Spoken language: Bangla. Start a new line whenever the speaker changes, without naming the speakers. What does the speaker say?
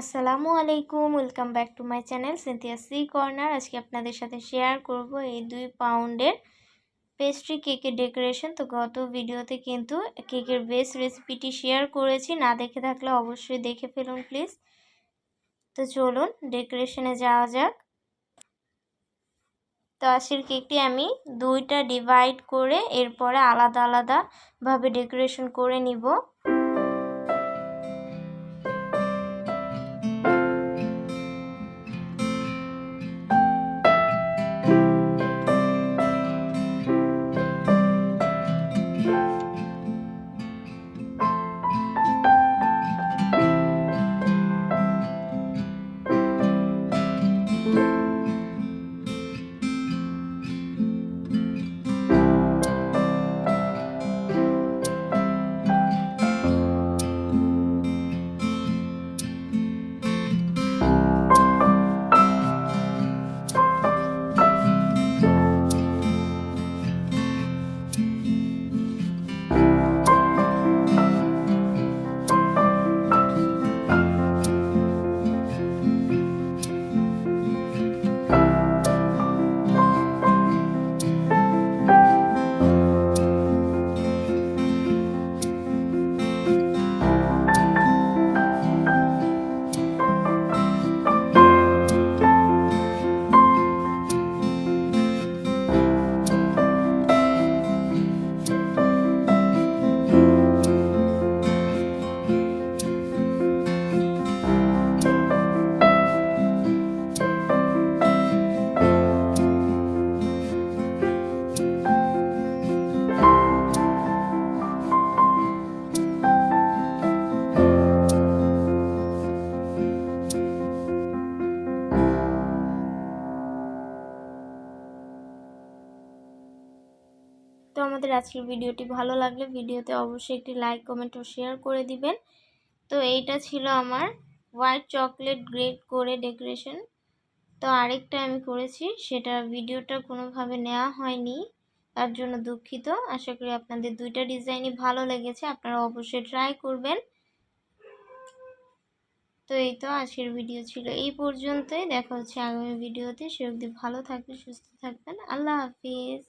আসসালামু আলাইকুম, welcome back to my channel Sinthia C corner. আজকে আপনাদের সাথে শেয়ার করব এই 2 পাউন্ডের পেস্ট্রি কেকের ডেকোরেশন। তো গত ভিডিওতে কিন্তু কেকের বেস রেসিপিটি শেয়ার করেছি, না দেখে থাকলে অবশ্যই দেখে ফেলুন প্লিজ। তো চলুন ডেকোরেশনে যাওয়া যাক। তো আজকের কেকটি আমি 2টা ডিভাইড করে এরপরে আলাদা আলাদাভাবে ডেকোরেশন করে নিব। তো আমাদের আজকের ভিডিওটি ভালো লাগলে ভিডিওতে অবশ্যই একটি লাইক, কমেন্ট ও শেয়ার করে দিবেন। তো এইটা ছিল আমার হোয়াইট চকলেট গ্রেট করে ডেকোরেশন। তো আরেকটা আমি করেছি, সেটা ভিডিওটা কোনোভাবে নেওয়া হয়নি, তার জন্য দুঃখিত। আশা করি আপনাদের 2টা ডিজাইনই ভালো লেগেছে, আপনারা অবশ্যই ট্রাই করবেন। তো এই তো আজকের ভিডিও ছিল এই পর্যন্তই। দেখা হচ্ছে আগামী ভিডিওতে। সে অবধি ভালো থাকবেন, সুস্থ থাকবেন। আল্লাহ হাফিজ।